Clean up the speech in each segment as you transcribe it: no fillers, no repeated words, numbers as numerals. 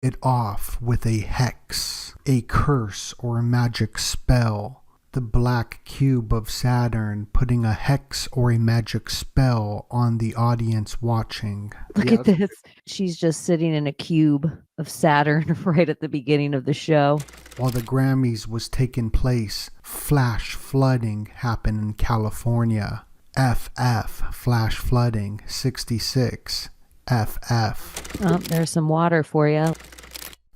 it off with a hex, a curse or a magic spell. The black cube of Saturn putting a hex or a magic spell on the audience watching. Look at this. She's just sitting in a cube of Saturn right at the beginning of the show. While the Grammys was taking place, flash flooding happened in California. FF, flash flooding, 66. FF. Oh, there's some water for you.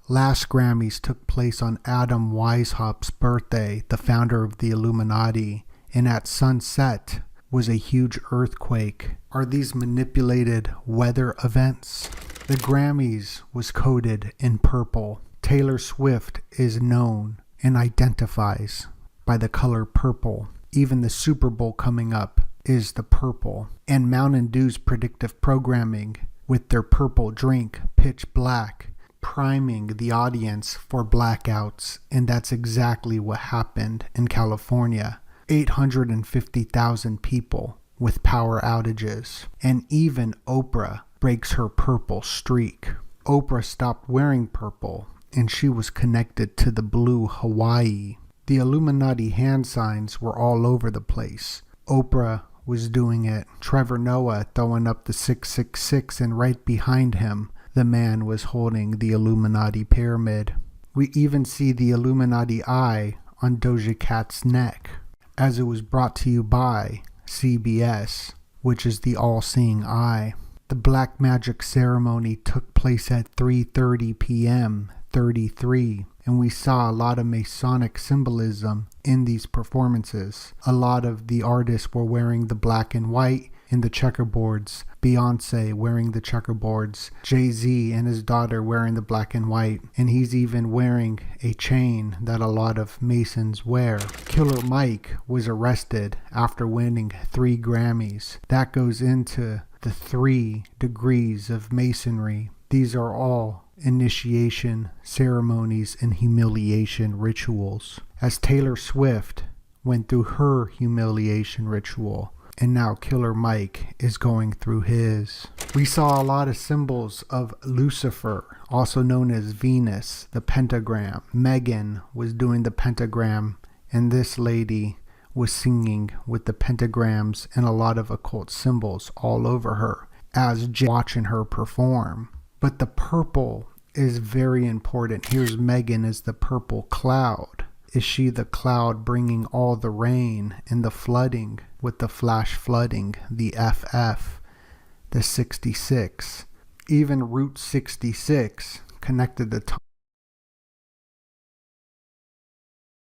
Last Grammys took place on Adam Weishaupt's birthday, the founder of the Illuminati, and at sunset was a huge earthquake. Are these manipulated weather events? The Grammys was coded in purple. Taylor Swift is known and identifies by the color purple. Even the Super Bowl coming up is the purple. And Mountain Dew's predictive programming with their purple drink, Pitch Black, priming the audience for blackouts, and that's exactly what happened in California. 850,000 people with power outages, and even Oprah breaks her purple streak. Oprah stopped wearing purple, and she was connected to the blue Hawaii. The Illuminati hand signs were all over the place. Oprah was doing it, Trevor Noah throwing up the 666, and right behind him, the man was holding the Illuminati pyramid. We even see the Illuminati eye on Doja Cat's neck, as it was brought to you by CBS, which is the all-seeing eye. The black magic ceremony took place at 3:30 p.m. 33, and we saw a lot of Masonic symbolism in these performances. A lot of the artists were wearing the black and white in the checkerboards. Beyonce wearing the checkerboards, Jay-Z and his daughter wearing the black and white, and he's even wearing a chain that a lot of Masons wear. Killer Mike was arrested after winning 3 Grammys. That goes into the 3 degrees of Masonry. These are all initiation ceremonies and humiliation rituals. As Taylor Swift went through her humiliation ritual, and now Killer Mike is going through his. We saw a lot of symbols of Lucifer, also known as Venus, the pentagram. Megan was doing the pentagram, and this lady was singing with the pentagrams and a lot of occult symbols all over her as watching her perform. But the purple is very important. Here's Megan as the purple cloud. Is she the cloud bringing all the rain and the flooding with the flash flooding, the FF, the 66? Even Route 66 connected to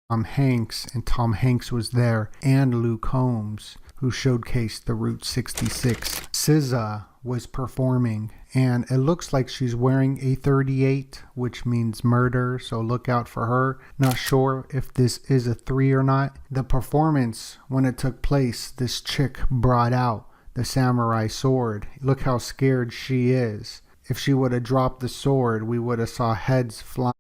Tom Hanks, and Tom Hanks was there, and Luke Combs, who showcased the Route 66. SZA was performing, and it looks like she's wearing a 38, which means murder, so look out for her. Not sure if this is a 3 or not. The performance, when it took place, this chick brought out the samurai sword. Look how scared she is. If she would have dropped the sword, we would have saw heads flying.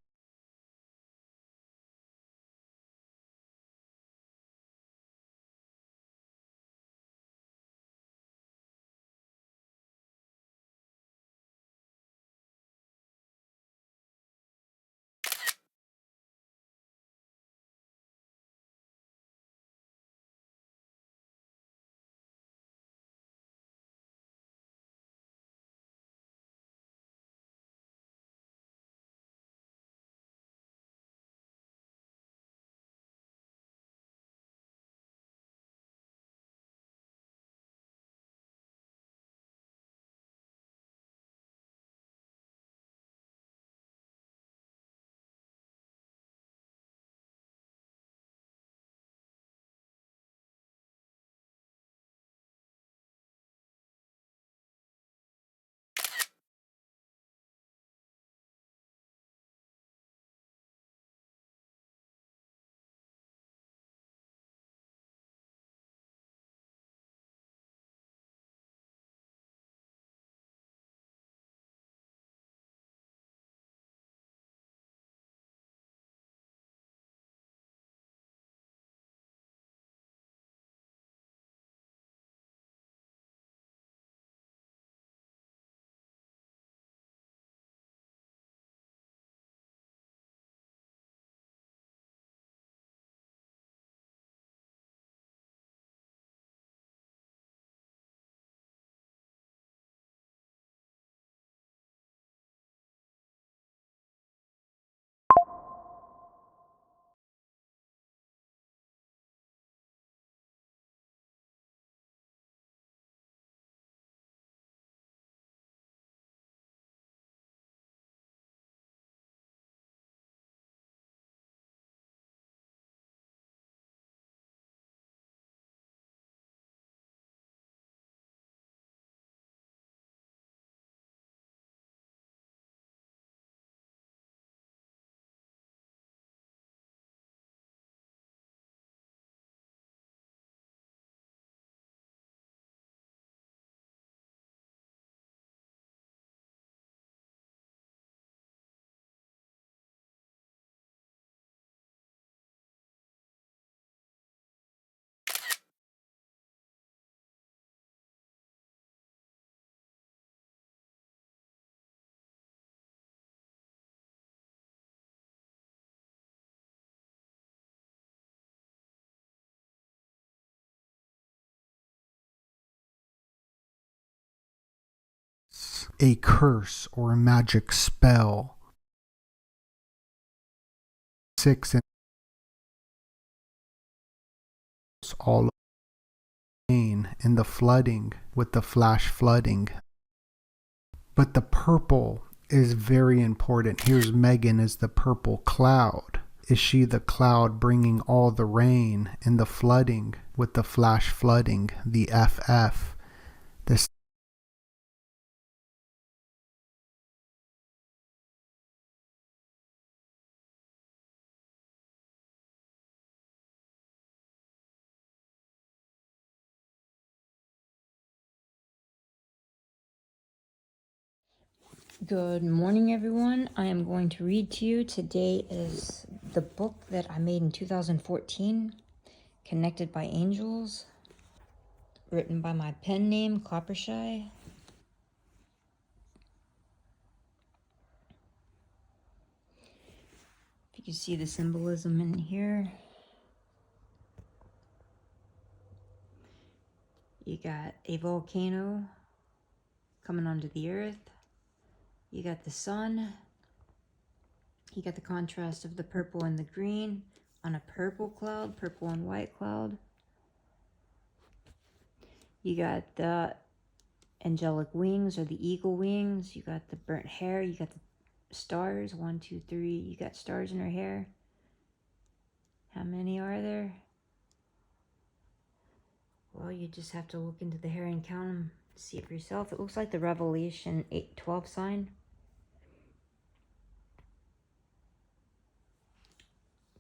a curse or a magic spell. 6 and all in the flooding with the flash flooding. But the purple is very important. Here's Megan as the purple cloud. Is she the cloud bringing all the rain in the flooding with the flash flooding, the FF? This Good morning, everyone. I am going to read to you. Today is the book that I made in 2014, Connected by Angels, written by my pen name, Coppershy. If you can see the symbolism in here. You got a volcano coming onto the earth. You got the sun. You got the contrast of the purple and the green on a purple cloud, purple and white cloud. You got the angelic wings or the eagle wings. You got the burnt hair. You got the stars. 1, 2, 3. You got stars in her hair. How many are there? Well, you just have to look into the hair and count them. See it for yourself. It looks like the Revelation 8:12 sign.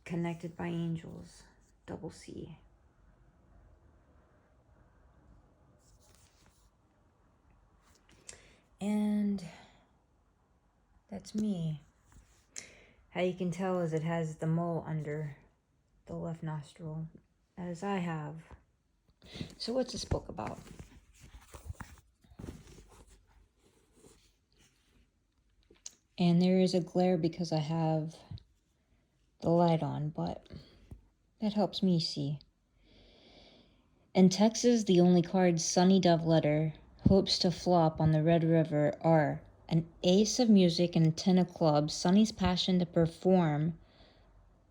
Connected by angels. Double C. And that's me. How you can tell is it has the mole under the left nostril, as I have. So what's this book about? And there is a glare because I have the light on, but that helps me see. In Texas, the only cards Sunny Dove Letter hopes to flop on the Red River are an ace of music and 10 of clubs. Sunny's passion to perform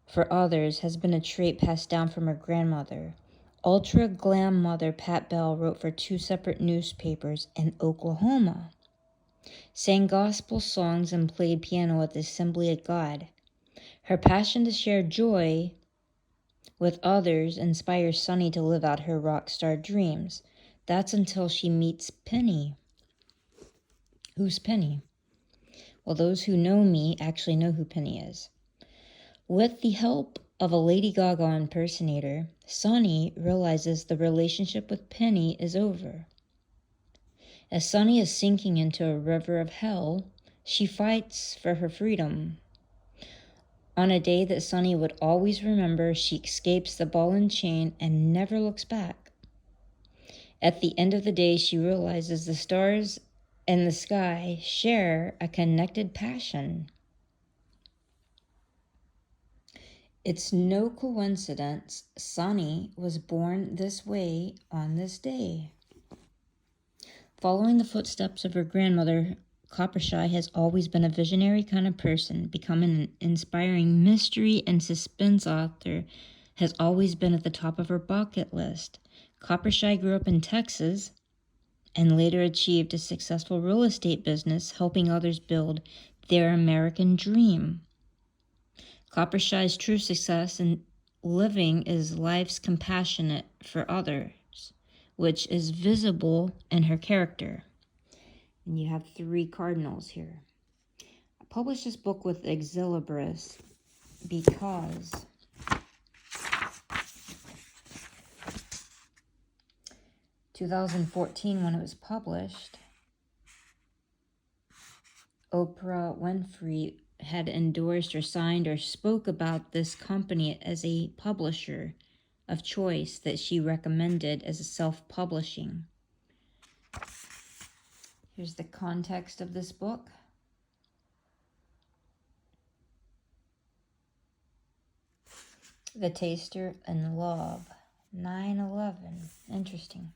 for others has been a trait passed down from her grandmother. Ultra glam mother Pat Bell wrote for 2 separate newspapers in Oklahoma, sang gospel songs and played piano at the Assembly of God. Her passion to share joy with others inspires Sunny to live out her rock star dreams. That's until she meets Penny. Who's Penny? Well, those who know me actually know who Penny is. With the help of a Lady Gaga impersonator, Sunny realizes the relationship with Penny is over. As Sunny is sinking into a river of hell, she fights for her freedom. On a day that Sunny would always remember, she escapes the ball and chain and never looks back. At the end of the day, she realizes the stars and the sky share a connected passion. It's no coincidence Sunny was born this way on this day. Following the footsteps of her grandmother, Coppershy has always been a visionary kind of person. Becoming an inspiring mystery and suspense author has always been at the top of her bucket list. Coppershy grew up in Texas and later achieved a successful real estate business, helping others build their American dream. Coppershy's true success in living is life's compassionate for others, which is visible in her character. And you have 3 cardinals here. I published this book with Exilibris because in 2014, when it was published, Oprah Winfrey had endorsed or signed or spoke about this company as a publisher of choice that she recommended as a self-publishing. Here's the context of this book. The Taster and Love, 9/11. Interesting.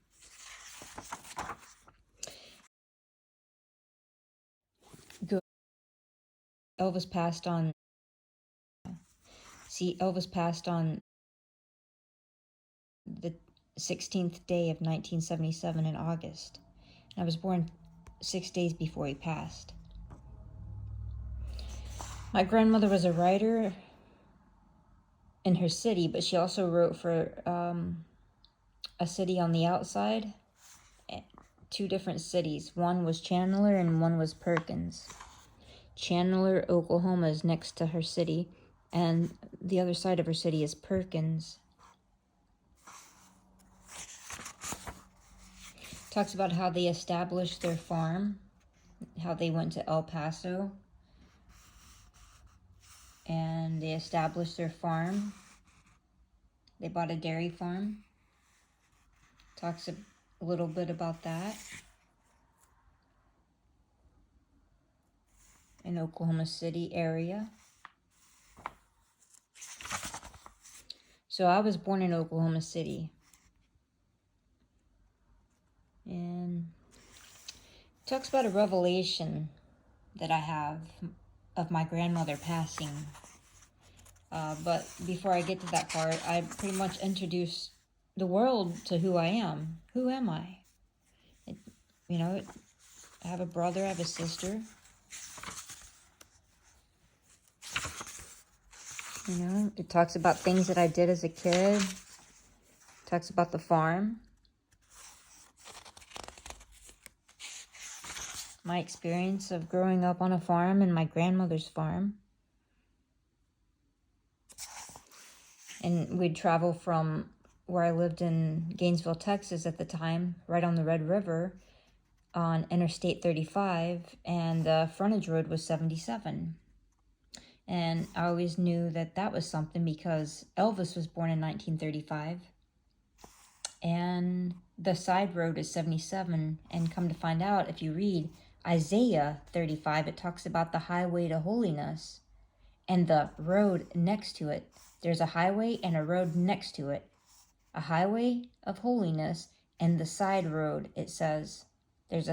Elvis passed on. Elvis passed on the 16th day of 1977 in August. I was born 6 days before he passed. My grandmother was a writer in her city, but she also wrote for a city on the outside. 2 different cities. One was Chandler and one was Perkins. Chandler, Oklahoma is next to her city, and the other side of her city is Perkins. Talks about how they established their farm, how they went to El Paso, and they established their farm. They bought a dairy farm. Talks a little bit about that. In Oklahoma City area. So I was born in Oklahoma City. And talks about a revelation that I have of my grandmother passing. But before I get to that part, I pretty much introduce the world to who I am. Who am I? I have a brother, I have a sister. It talks about things that I did as a kid. It talks about the farm. My experience of growing up on a farm and my grandmother's farm. And we'd travel from where I lived in Gainesville, Texas at the time, right on the Red River, on Interstate 35, and the frontage road was 77. And I always knew that that was something because Elvis was born in 1935, and the side road is 77. And come to find out, if you read Isaiah 35, it talks about the highway to holiness and the road next to it. There's a highway and a road next to it. A highway of holiness, and the side road, it says. There's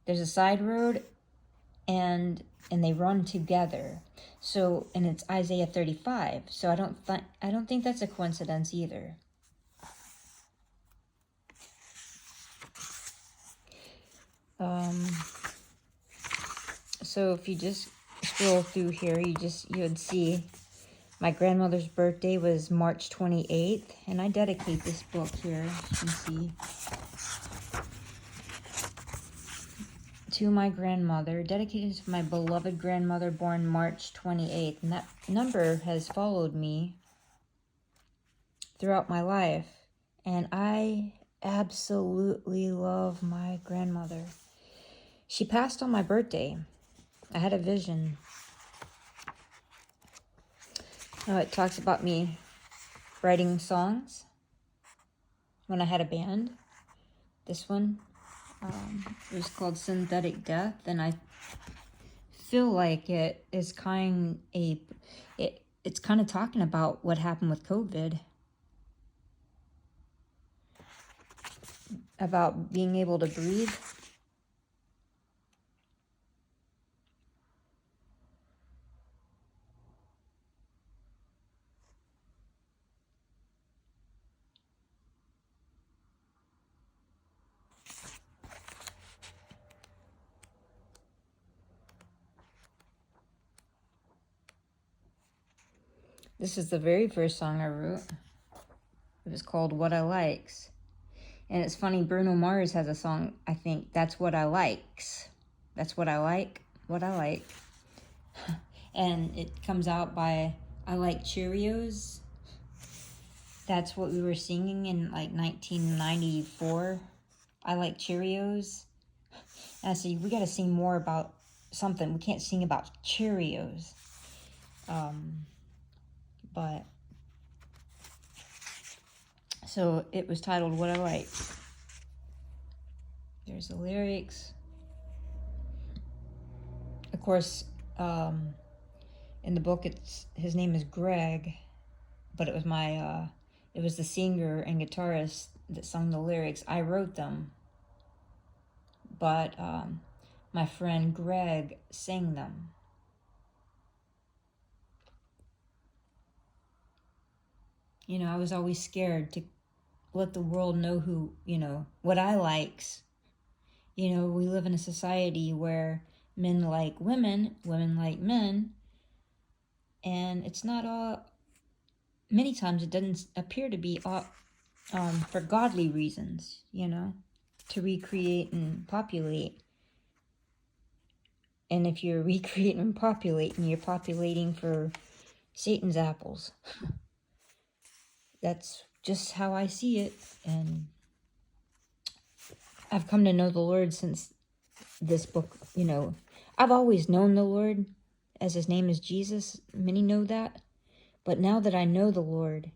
a side road and they run together. So, and it's Isaiah 35. So I don't think that's a coincidence either. So if you just scroll through here, you would see my grandmother's birthday was March 28th, and I dedicate this book here, as you can see, to my grandmother, dedicated to my beloved grandmother born March 28th. And that number has followed me throughout my life. And I absolutely love my grandmother. She passed on my birthday. I had a vision. It talks about me writing songs when I had a band. This one it was called Synthetic Death, and I feel like it is it's kind of talking about what happened with COVID, about being able to breathe. This is the very first song I wrote. It was called What I Likes. And it's funny, Bruno Mars has a song, I think, That's What I Likes. That's what I like, what I like. And it comes out by I Like Cheerios. That's what we were singing in like 1994. I Like Cheerios. And I said, we got to sing more about something. We can't sing about Cheerios. But so it was titled What I Like. There's the lyrics. Of course, in the book, his name is Greg, but it was the singer and guitarist that sung the lyrics. I wrote them, but my friend Greg sang them. I was always scared to let the world know who, what I likes. We live in a society where men like women, women like men, and it's not all, many times it doesn't appear to be all, for godly reasons, to recreate and populate. And if you're recreating and populating, you're populating for Satan's apples. That's just how I see it. And I've come to know the Lord since this book, I've always known the Lord, as his name is Jesus. Many know that. But now that I know the Lord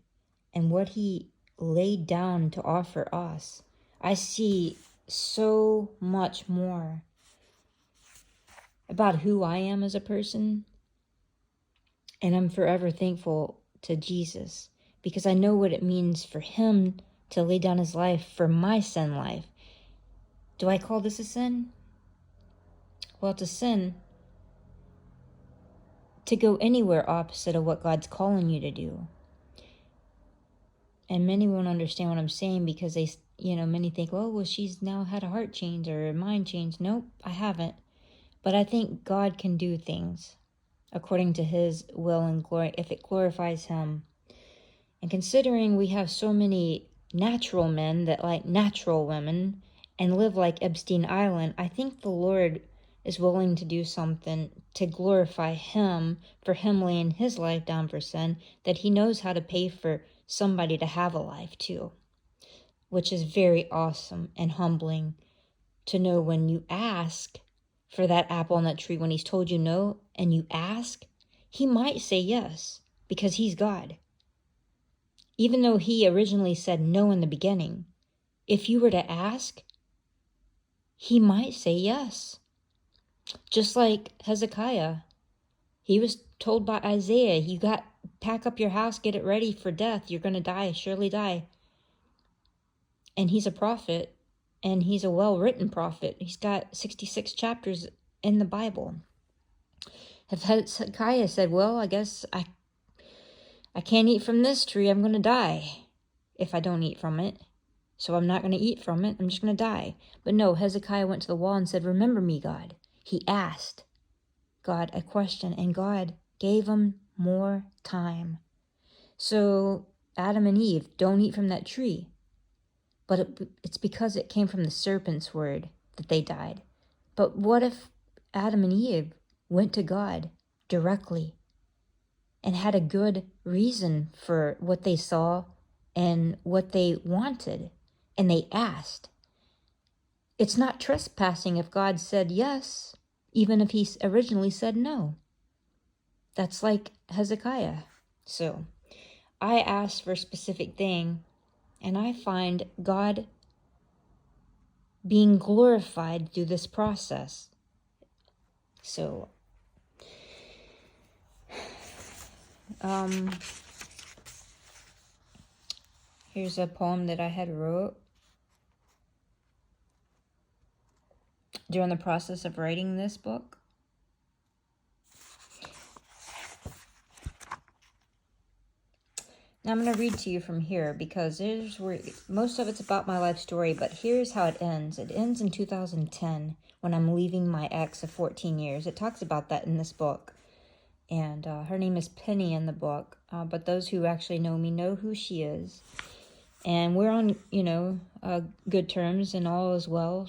and what he laid down to offer us, I see so much more about who I am as a person. And I'm forever thankful to Jesus, because I know what it means for him to lay down his life for my sin life. Do I call this a sin? Well, it's a sin to go anywhere opposite of what God's calling you to do. And many won't understand what I'm saying, because they, many think, oh, well, she's now had a heart change or a mind change. Nope, I haven't. But I think God can do things according to his will and glory, if it glorifies him. And considering we have so many natural men that like natural women and live like Epstein Island, I think the Lord is willing to do something to glorify him, for him laying his life down for sin, that he knows how to pay for somebody to have a life too, which is very awesome and humbling to know. When you ask for that apple on that tree, when he's told you no, and you ask, he might say yes, because he's God. Even though he originally said no in the beginning, if you were to ask, he might say yes. Just like Hezekiah, he was told by Isaiah, pack up your house, get it ready for death. You're going to die, surely die. And he's a prophet, and he's a well-written prophet. He's got 66 chapters in the Bible. If Hezekiah said, well, I guess I can't eat from this tree, I'm going to die if I don't eat from it. So I'm not going to eat from it, I'm just going to die. But no, Hezekiah went to the wall and said, remember me, God. He asked God a question, and God gave him more time. So Adam and Eve, don't eat from that tree. But it's because it came from the serpent's word that they died. But what if Adam and Eve went to God directly and had a good reason for what they saw and what they wanted, and they asked? It's not trespassing if God said yes, even if he originally said no. That's like Hezekiah. So I asked for a specific thing, and I find God being glorified through this process. So, here's a poem that I had wrote during the process of writing this book. Now I'm going to read to you from here, because there's where most of it's about my life story, but here's how it ends. It ends in 2010 when I'm leaving my ex of 14 years. It talks about that in this book. And her name is Penny in the book, but those who actually know me know who she is. And we're on, good terms, and all is well,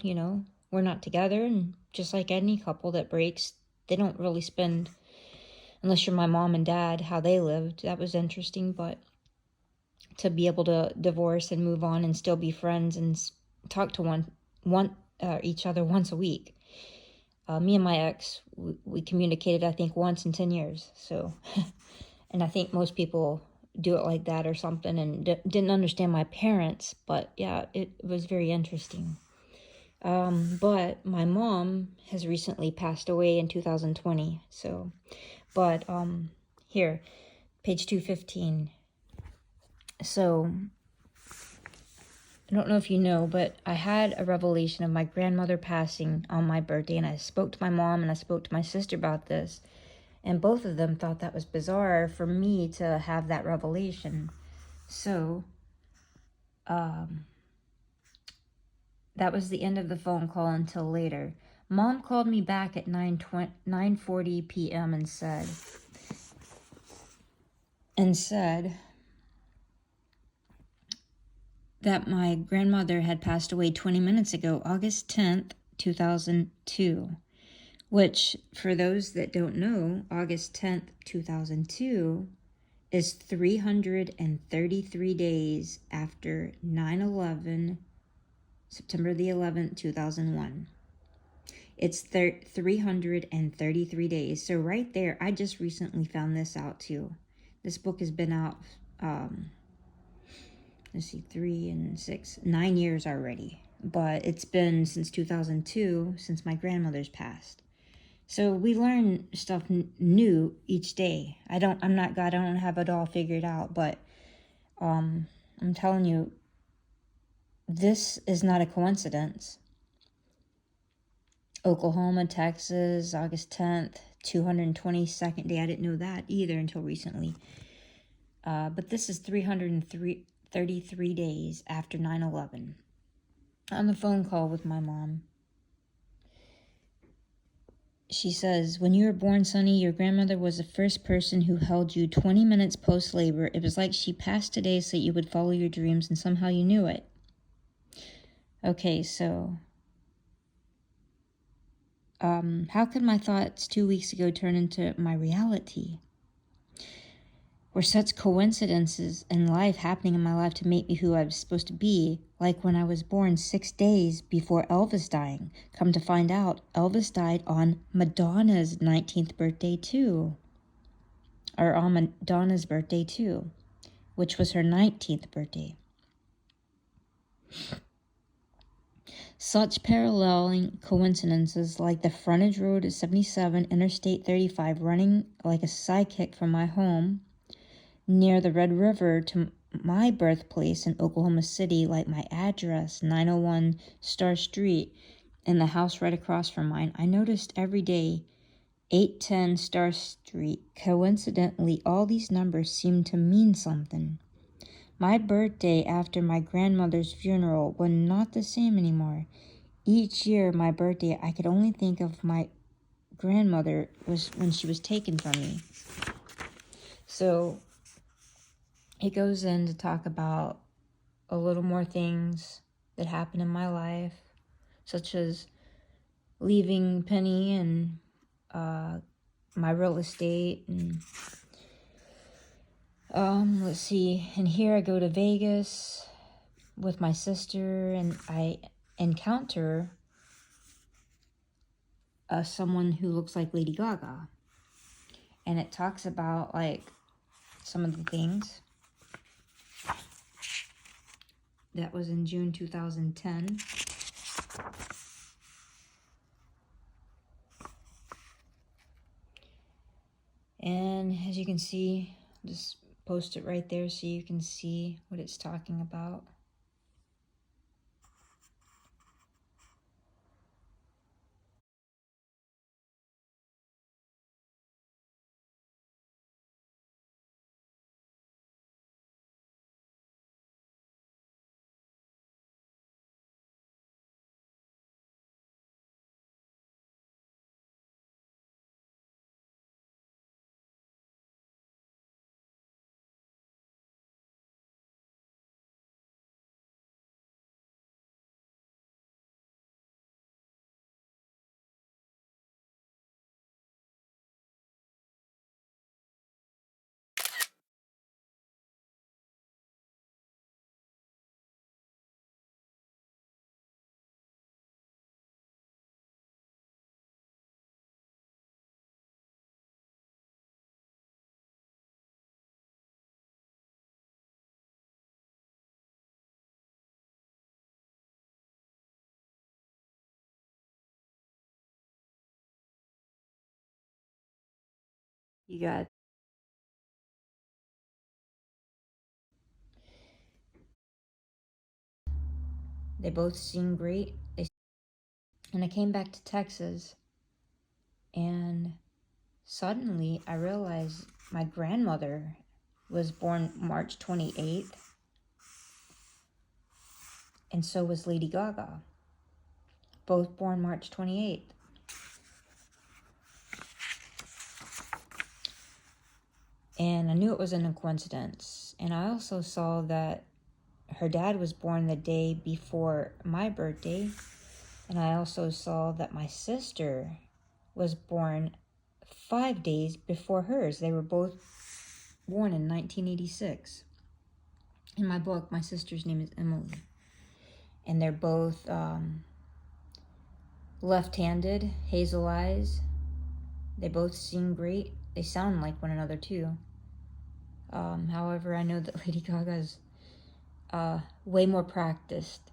We're not together, and just like any couple that breaks, they don't really spend, unless you're my mom and dad, how they lived. That was interesting, but to be able to divorce and move on and still be friends and talk to each other once a week. Me and my ex, we communicated, I think, once in 10 years. So, and I think most people do it like that or something, and didn't understand my parents. But yeah, it was very interesting. But my mom has recently passed away in 2020. So, but here, page 215. So, I don't know if you know, but I had a revelation of my grandmother passing on my birthday, and I spoke to my mom and I spoke to my sister about this, and both of them thought that was bizarre for me to have that revelation. So, that was the end of the phone call until later. Mom called me back at 9:40 p.m. and said that my grandmother had passed away 20 minutes ago, August 10th, 2002. Which, for those that don't know, August 10th, 2002 is 333 days after 9/11, September the 11th, 2001. It's 333 days. So right there, I just recently found this out too. This book has been out, let's see, 3 and 6, 9 years already. But it's been since 2002, since my grandmother's passed. So we learn stuff new each day. I'm not God, I don't have it all figured out, but I'm telling you, this is not a coincidence. Oklahoma, Texas, August 10th, 222nd day. I didn't know that either until recently. But this is 333 days after 9/11. On the phone call with my mom, she says, when you were born, Sonny, your grandmother was the first person who held you 20 minutes post-labor. It was like she passed today so that you would follow your dreams, and somehow you knew it. Okay, so how could my thoughts 2 weeks ago turn into my reality? Were such coincidences in life happening in my life to make me who I was supposed to be, like when I was born 6 days before Elvis dying. Come to find out, Elvis died on Madonna's 19th birthday too. Or on Madonna's birthday too, which was her 19th birthday. Such paralleling coincidences like the frontage road at 77, Interstate 35 running like a sidekick from my home near the Red River to my birthplace in Oklahoma City, like my address, 901 Star Street, and the house right across from mine. I noticed every day, 810 Star Street. Coincidentally, all these numbers seem to mean something. My birthday after my grandmother's funeral was not the same anymore. Each year, my birthday, I could only think of my grandmother was when she was taken from me. So it goes in to talk about a little more things that happened in my life, such as leaving Penny and my real estate. And let's see. And here I go to Vegas with my sister, and I encounter someone who looks like Lady Gaga. And it talks about like some of the things. That was in June 2010. And as you can see, just post it right there so you can see what it's talking about. You got they both seem great. And I came back to Texas, and suddenly I realized my grandmother was born March 28th, and so was Lady Gaga. Both born March 28th. And I knew it wasn't a coincidence. And I also saw that her dad was born the day before my birthday. And I also saw that my sister was born 5 days before hers. They were both born in 1986. In my book, my sister's name is Emily. And they're both left-handed, hazel eyes. They both sing great. They sound like one another too. However, I know that Lady Gaga's way more practiced.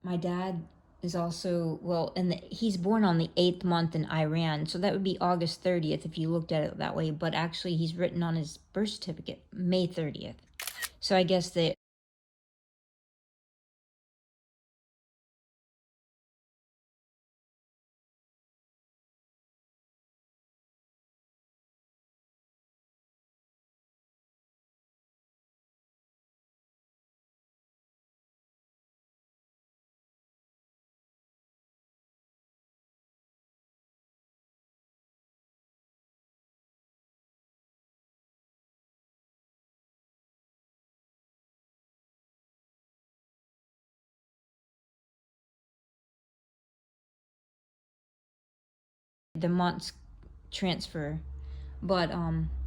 My dad is also, well, he's born on the 8th month in Iran, so that would be August 30th if you looked at it that way, but actually he's written on his birth certificate May 30th. So I guess that the months transfer. But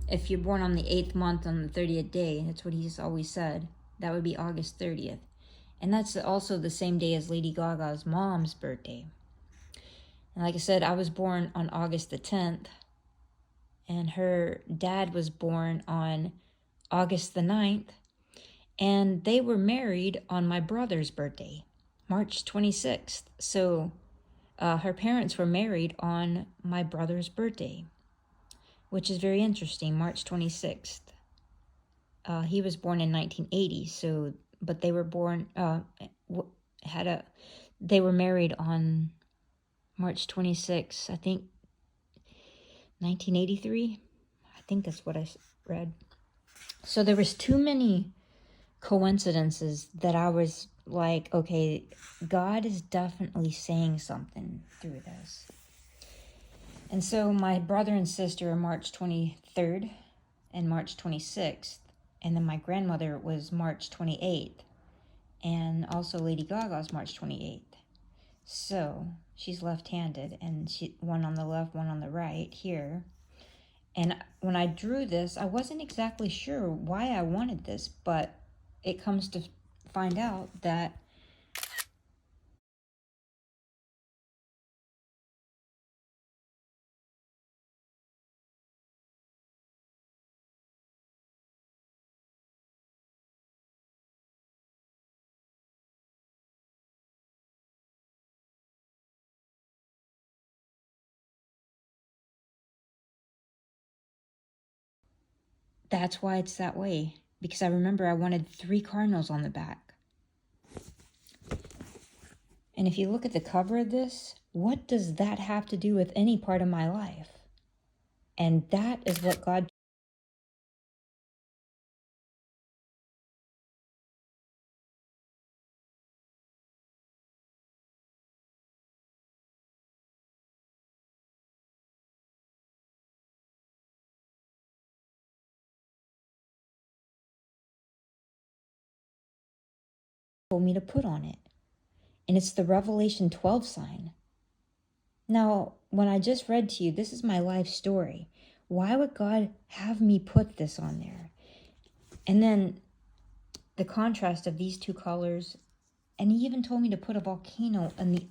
if you're born on the 8th month on the 30th day, that's what he's always said, that would be August 30th. And that's also the same day as Lady Gaga's mom's birthday. And like I said, I was born on August the 10th, and her dad was born on August the 9th, and they were married on my brother's birthday, March 26th. So her parents were married on my brother's birthday, which is very interesting, March 26th. He was born in 1980, so, but they were born, they were married on March 26th, I think, 1983. I think that's what I read. So there was too many coincidences that I was like, okay, God is definitely saying something through this. And so my brother and sister are March 23rd and March 26th. And then my grandmother was March 28th. And also Lady Gaga's March 28th. So she's left-handed, and one on the left, one on the right here. And when I drew this, I wasn't exactly sure why I wanted this, but it comes to find out that that's why it's that way. Because I remember I wanted 3 cardinals on the back. And if you look at the cover of this, what does that have to do with any part of my life? And that is what God told me to put on it. And it's the Revelation 12 sign. Now, when I just read to you, this is my life story. Why would God have me put this on there? And then the contrast of these two colors. And he even told me to put a volcano on the